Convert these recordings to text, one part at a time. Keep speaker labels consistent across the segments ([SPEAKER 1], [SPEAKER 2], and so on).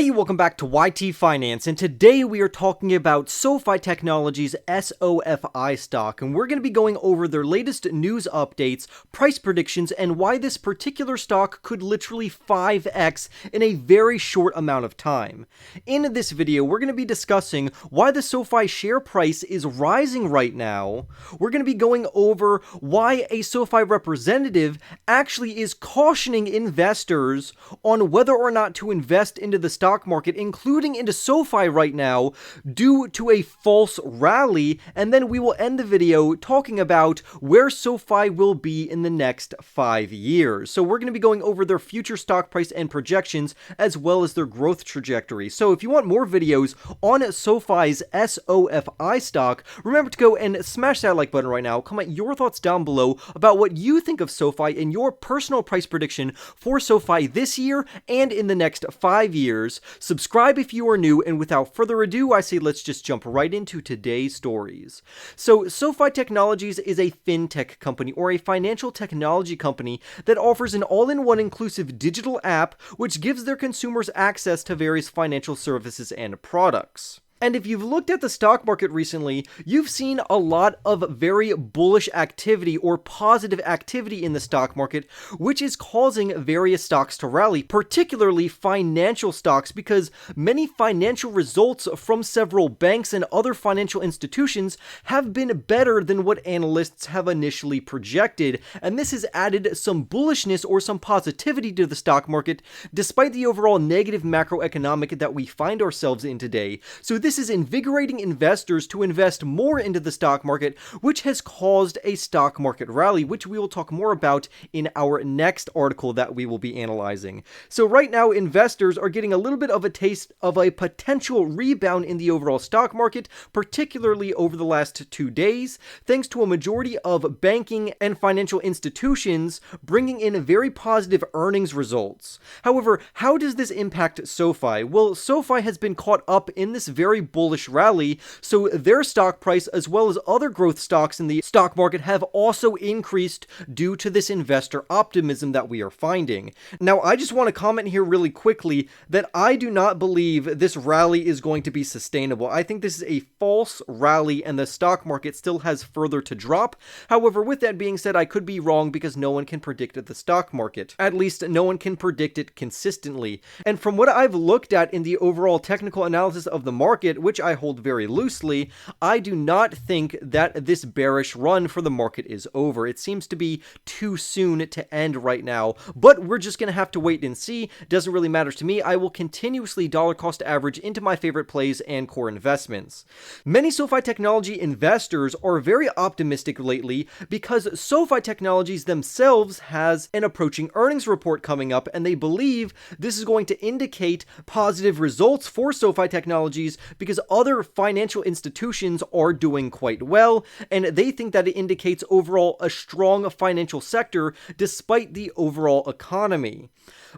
[SPEAKER 1] Hey, welcome back to YT Finance, and today we are talking about SoFi Technologies SOFI stock, and we're going to be going over their latest news updates, price predictions, and why this particular stock could literally 5x in a very short amount of time. In this video, we're going to be discussing why the SoFi share price is rising right now. We're going to be going over why a SoFi representative actually is cautioning investors on whether or not to invest into the stock market, including into SoFi right now, due to a false rally, and then we will end the video talking about where SoFi will be in the next 5 years. So we're going to be going over their future stock price and projections, as well as their growth trajectory. So if you want more videos on SoFi's SOFI stock, remember to go and smash that like button right now. Comment your thoughts down below about what you think of SoFi and your personal price prediction for SoFi this year and in the next 5 years. Subscribe if you are new, and without further ado, I say let's just jump right into today's stories. So SoFi Technologies is a fintech company, or a financial technology company, that offers an all-in-one inclusive digital app which gives their consumers access to various financial services and products. And if you've looked at the stock market recently, you've seen a lot of very bullish activity or positive activity in the stock market, which is causing various stocks to rally, particularly financial stocks, because many financial results from several banks and other financial institutions have been better than what analysts have initially projected. And this has added some bullishness or some positivity to the stock market, despite the overall negative macroeconomic that we find ourselves in today. So this is invigorating investors to invest more into the stock market, which has caused a stock market rally, which we will talk more about in our next article that we will be analyzing. So right now, investors are getting a little bit of a taste of a potential rebound in the overall stock market, particularly over the last 2 days, thanks to a majority of banking and financial institutions bringing in very positive earnings results. However, how does this impact SoFi? Well, SoFi has been caught up in this very bullish rally, so their stock price, as well as other growth stocks in the stock market, have also increased due to this investor optimism that we are finding. Now, I just want to comment here really quickly that I do not believe this rally is going to be sustainable. I think this is a false rally and the stock market still has further to drop. However, with that being said, I could be wrong because no one can predict the stock market. At least no one can predict it consistently. And from what I've looked at in the overall technical analysis of the market, which I hold very loosely, I do not think that this bearish run for the market is over. It seems to be too soon to end right now, but we're just going to have to wait and see. Doesn't really matter to me. I will continuously dollar cost average into my favorite plays and core investments. Many SoFi Technology investors are very optimistic lately because SoFi Technologies themselves has an approaching earnings report coming up, and they believe this is going to indicate positive results for SoFi Technologies because other financial institutions are doing quite well, and they think that it indicates overall a strong financial sector despite the overall economy.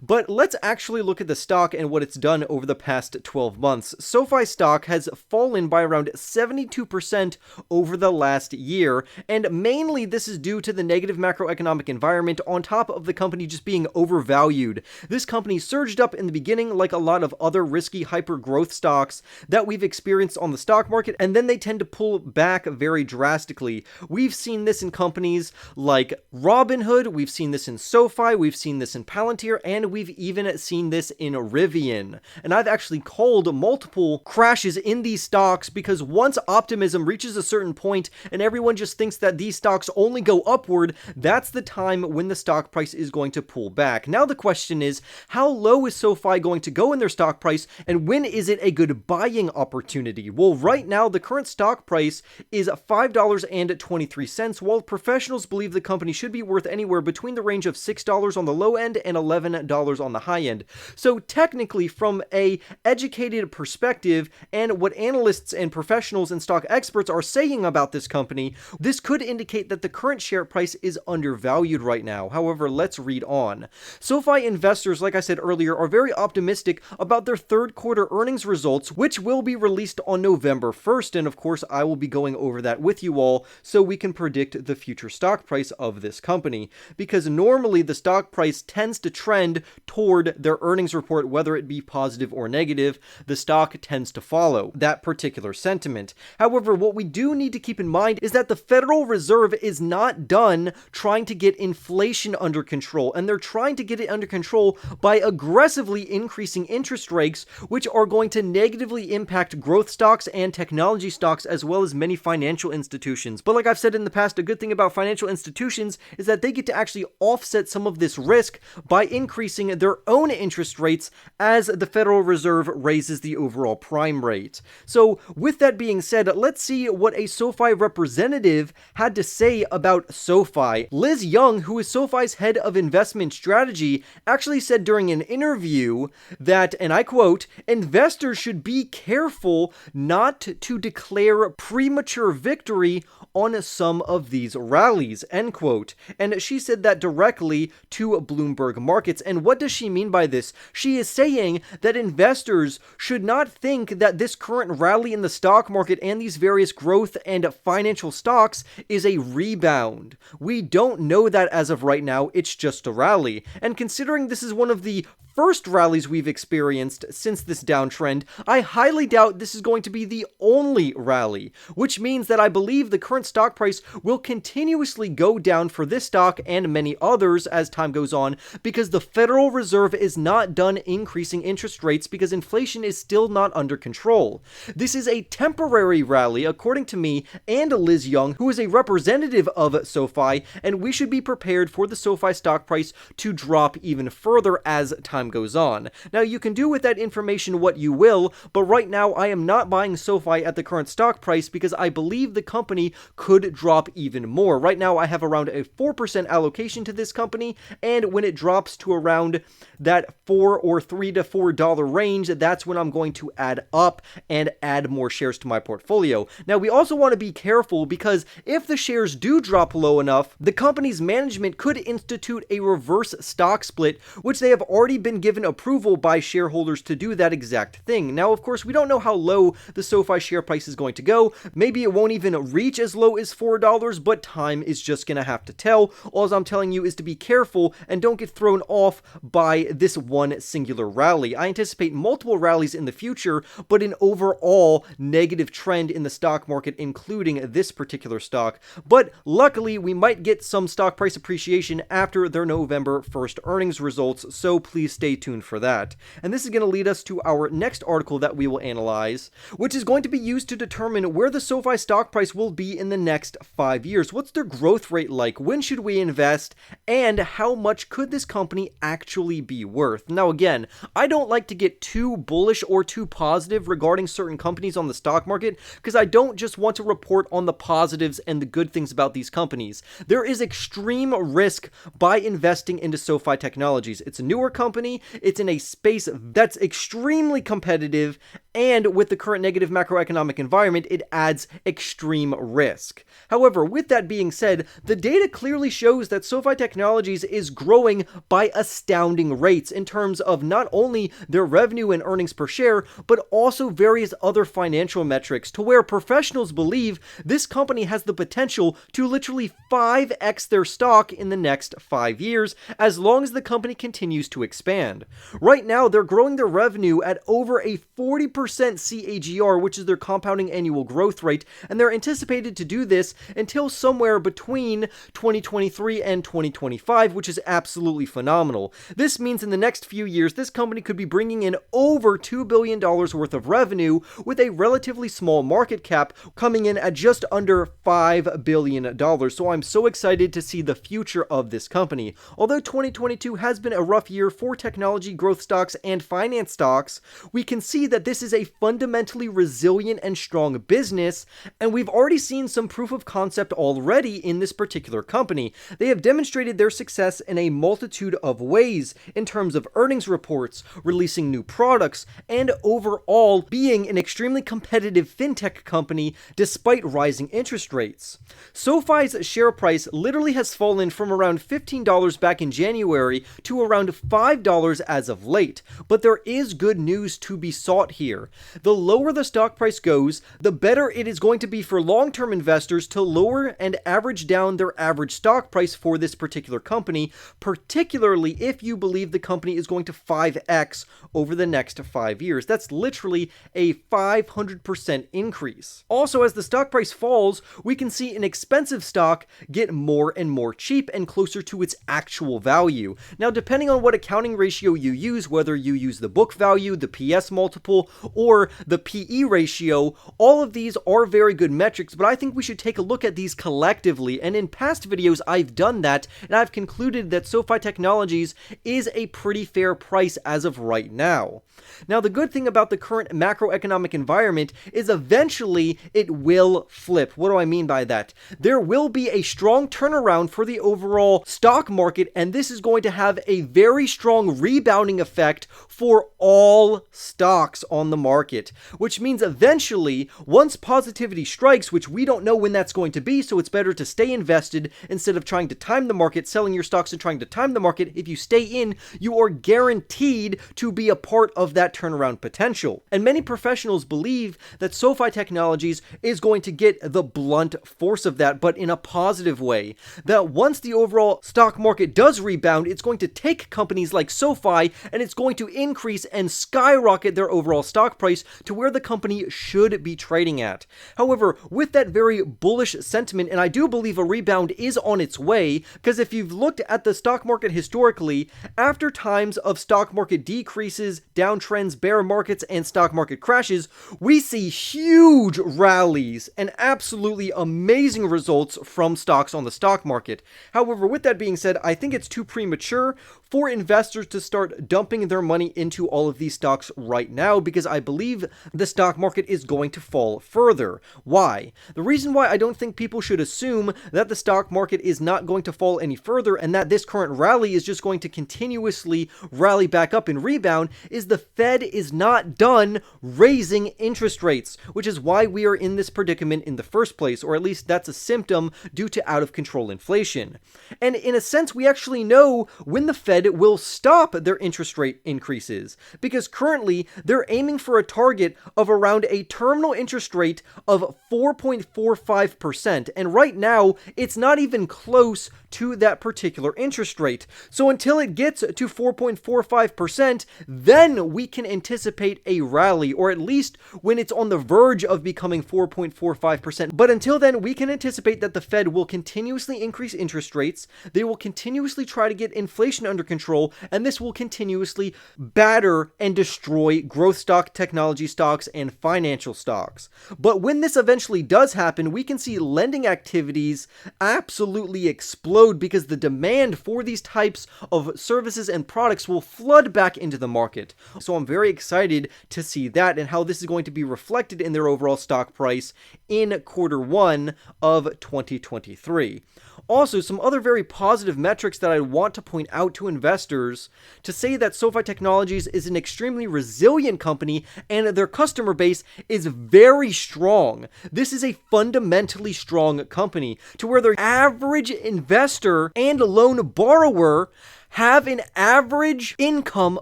[SPEAKER 1] But let's actually look at the stock and what it's done over the past 12 months. SoFi stock has fallen by around 72% over the last year, and mainly this is due to the negative macroeconomic environment on top of the company just being overvalued. This company surged up in the beginning like a lot of other risky hyper-growth stocks that we've experienced on the stock market, and then they tend to pull back very drastically. We've seen this in companies like Robinhood, we've seen this in SoFi, we've seen this in Palantir, and we've even seen this in Rivian. And I've actually called multiple crashes in these stocks because once optimism reaches a certain point and everyone just thinks that these stocks only go upward, that's the time when the stock price is going to pull back. Now the question is, how low is SoFi going to go in their stock price, and when is it a good buying opportunity? Well, right now the current stock price is $5.23, while professionals believe the company should be worth anywhere between the range of $6 on the low end and $11 on the high end. So technically, from a educated perspective and what analysts and professionals and stock experts are saying about this company, this could indicate that the current share price is undervalued right now. However, let's read on. SoFi investors, like I said earlier, are very optimistic about their third quarter earnings results, which will be released on November 1st, and of course I will be going over that with you all so we can predict the future stock price of this company, because normally the stock price tends to trend trend toward their earnings report, whether it be positive or negative, the stock tends to follow that particular sentiment. However, what we do need to keep in mind is that the Federal Reserve is not done trying to get inflation under control, and they're trying to get it under control by aggressively increasing interest rates, which are going to negatively impact growth stocks and technology stocks, as well as many financial institutions. But like I've said in the past, a good thing about financial institutions is that they get to actually offset some of this risk by increasing their own interest rates as the Federal Reserve raises the overall prime rate. So with that being said, let's see what a SoFi representative had to say about SoFi. Liz Young, who is SoFi's head of investment strategy, actually said during an interview that, and I quote, "Investors should be careful not to declare premature victory on some of these rallies," end quote. And she said that directly to Bloomberg Markets. And what does she mean by this? She is saying that investors should not think that this current rally in the stock market and these various growth and financial stocks is a rebound. We don't know that as of right now. It's just a rally. And considering this is one of the first rallies we've experienced since this downtrend, I highly doubt this is going to be the only rally, which means that I believe the current stock price will continuously go down for this stock and many others as time goes on, because the Federal Reserve is not done increasing interest rates because inflation is still not under control. This is a temporary rally, according to me and Liz Young, who is a representative of SoFi, and we should be prepared for the SoFi stock price to drop even further as time goes on. Now, you can do with that information what you will, but right now I am not buying SoFi at the current stock price because I believe the company could drop even more. Right now I have around a 4% allocation to this company, and when it drops to around that $4 or $3 to $4 range, that's when I'm going to add up and add more shares to my portfolio. Now, we also want to be careful because if the shares do drop low enough, the company's management could institute a reverse stock split, which they have already been given approval by shareholders to do that exact thing. Now, of course, we don't know how low the SoFi share price is going to go. Maybe it won't even reach as low as $4, but time is just going to have to tell. All I'm telling you is to be careful and don't get thrown off by this one singular rally. I anticipate multiple rallies in the future, but an overall negative trend in the stock market, including this particular stock. But luckily, we might get some stock price appreciation after their November 1st earnings results, so please stay tuned for that. And this is going to lead us to our next article that we will analyze, which is going to be used to determine where the SoFi stock price will be in the next 5 years. What's their growth rate like? When should we invest? And how much could this company actually be worth? Now, again, I don't like to get too bullish or too positive regarding certain companies on the stock market because I don't just want to report on the positives and the good things about these companies. There is extreme risk by investing into SoFi Technologies. It's a newer company, it's in a space that's extremely competitive, and with the current negative macroeconomic environment, it adds extreme risk. However, with that being said, the data clearly shows that SoFi Technologies is growing by astounding rates in terms of not only their revenue and earnings per share, but also various other financial metrics, to where professionals believe this company has the potential to literally 5x their stock in the next 5 years, as long as the company continues to expand. Right now, they're growing their revenue at over a 40% CAGR, which is their compounding annual growth rate, and they're anticipated to do this until somewhere between 2023 and 2025, which is absolutely phenomenal. This means in the next few years, this company could be bringing in over $2 billion worth of revenue with a relatively small market cap coming in at just under $5 billion. So I'm so excited to see the future of this company. Although 2022 has been a rough year for technology, growth stocks, and finance stocks, we can see that this is a fundamentally resilient and strong business, and we've already seen some proof of concept already in this particular company. They have demonstrated their success in a multitude of ways in terms of earnings reports, releasing new products, and overall being an extremely competitive fintech company despite rising interest rates. SoFi's share price literally has fallen from around $15 back in January to around $5 as of late, but there is good news to be sought here. here. The lower the stock price goes, the better it is going to be for long-term investors to lower and average down their average stock price for this particular company, particularly if you believe the company is going to 5x over the next 5 years. That's literally a 500% increase. Also, as the stock price falls, we can see an expensive stock get more and more cheap and closer to its actual value. Now, depending on what accounting ratio you use, whether you use the book value, the PS multiple, or the PE ratio, all of these are very good metrics, but I think we should take a look at these collectively, and in past videos I've done that, and I've concluded that SoFi Technologies is a pretty fair price as of right now. Now, the good thing about the current macroeconomic environment is eventually it will flip. What do I mean by that? There will be a strong turnaround for the overall stock market, and this is going to have a very strong rebounding effect for all stocks on the market, which means eventually, once positivity strikes, which we don't know when that's going to be, so it's better to stay invested instead of trying to time the market, selling your stocks and trying to time the market. If you stay in, you are guaranteed to be a part of that turnaround potential. And many professionals believe that SoFi Technologies is going to get the blunt force of that, but in a positive way. That once the overall stock market does rebound, it's going to take companies like SoFi and it's going to increase and skyrocket their overall stock price to where the company should be trading at. However, with that very bullish sentiment, and I do believe a rebound is on its way, because if you've looked at the stock market historically, after times of stock market decreases, downtrends, bear markets, and stock market crashes, we see huge rallies and absolutely amazing results from stocks on the stock market. However, with that being said, I think it's too premature for investors to start dumping their money into all of these stocks right now, because I believe the stock market is going to fall further. Why? The reason why I don't think people should assume that the stock market is not going to fall any further and that this current rally is just going to continuously rally back up and rebound is the Fed is not done raising interest rates, which is why we are in this predicament in the first place, or at least that's a symptom due to out of control inflation. And in a sense, we actually know when the Fed will stop their interest rate increases, because currently they're aiming for a target of around a terminal interest rate of 4.45%, and right now it's not even close to that particular interest rate. So until it gets to 4.45%, then we can anticipate a rally, or at least when it's on the verge of becoming 4.45%. But until then, we can anticipate that the Fed will continuously increase interest rates, they will continuously try to get inflation under control, and this will continuously batter and destroy growth stock, technology stocks, and financial stocks. But when this eventually does happen, we can see lending activities absolutely explode, because the demand for these types of services and products will flood back into the market. So I'm very excited to see that and how this is going to be reflected in their overall stock price in Q1 of 2023. Also, some other very positive metrics that I want to point out to investors to say that SoFi Technologies is an extremely resilient company and their customer base is very strong. This is a fundamentally strong company to where their average investor and loan borrower have an average income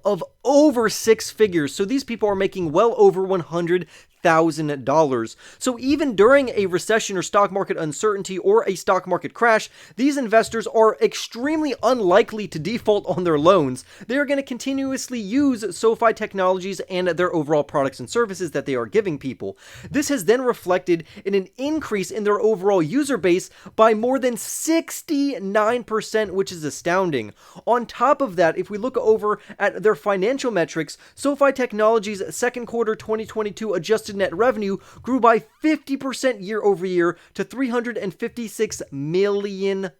[SPEAKER 1] of over 6 figures. So these people are making well over $100,000. So even during a recession or stock market uncertainty or a stock market crash, these investors are extremely unlikely to default on their loans. They are going to continuously use SoFi Technologies and their overall products and services that they are giving people. This has then reflected in an increase in their overall user base by more than 69%, which is astounding. On top of that, if we look over at their financial metrics, SoFi Technologies' second quarter 2022 adjusted net revenue grew by 50% year over year to $356 million.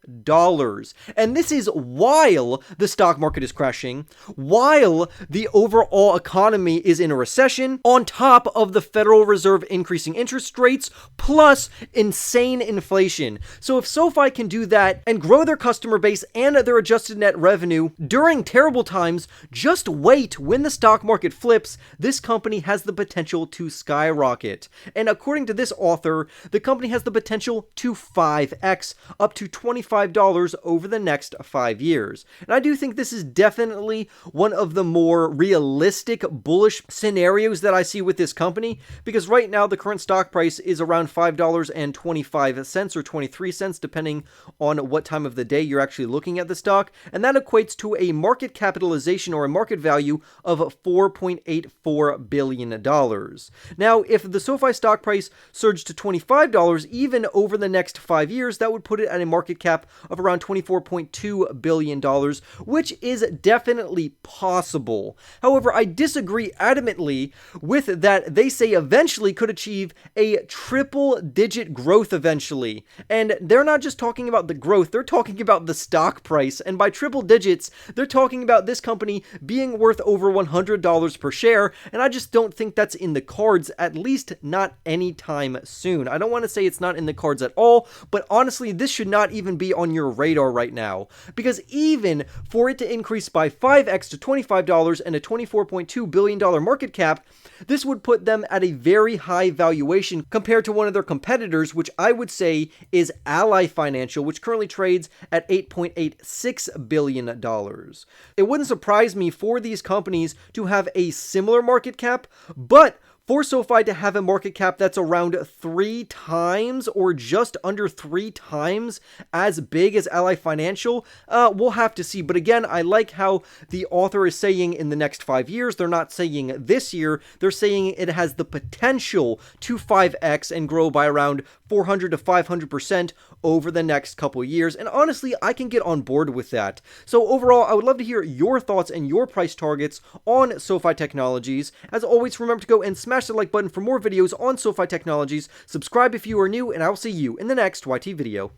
[SPEAKER 1] And this is while the stock market is crashing, while the overall economy is in a recession, on top of the Federal Reserve increasing interest rates, plus insane inflation. So if SoFi can do that and grow their customer base and their adjusted net revenue during terrible times, just wait right, when the stock market flips, this company has the potential to skyrocket. And according to this author, the company has the potential to 5x, up to $25 over the next 5 years. And I do think this is definitely one of the more realistic bullish scenarios that I see with this company, because right now the current stock price is around $5.25 or 23 cents, depending on what time of the day you're actually looking at the stock, and that equates to a market capitalization or a market value of $4.84 billion. Now, if the SoFi stock price surged to $25 even over the next 5 years, that would put it at a market cap of around $24.2 billion, which is definitely possible. However, I disagree adamantly with that. They say eventually could achieve a triple-digit growth eventually. And they're not just talking about the growth, they're talking about the stock price. And by triple digits, they're talking about this company being worth over $100 per share. And I just don't think that's in the cards, at least not anytime soon. I don't want to say it's not in the cards at all, but honestly, this should not even be on your radar right now. Because even for it to increase by 5x to $25 and a $24.2 billion market cap, this would put them at a very high valuation compared to one of their competitors, which I would say is Ally Financial, which currently trades at $8.86 billion. It wouldn't surprise me for these companies to have a similar market cap, but for SoFi to have a market cap that's around 3 times or just under 3 times as big as Ally Financial, we'll have to see. But again, I like how the author is saying in the next 5 years. They're not saying this year. They're saying it has the potential to 5x and grow by around 400 to 500% over the next couple years. And honestly, I can get on board with that. So overall, I would love to hear your thoughts and your price targets on SoFi Technologies. As always, remember to go and smash the like button for more videos on SoFi Technologies. Subscribe if you are new, and I will see you in the next YT video.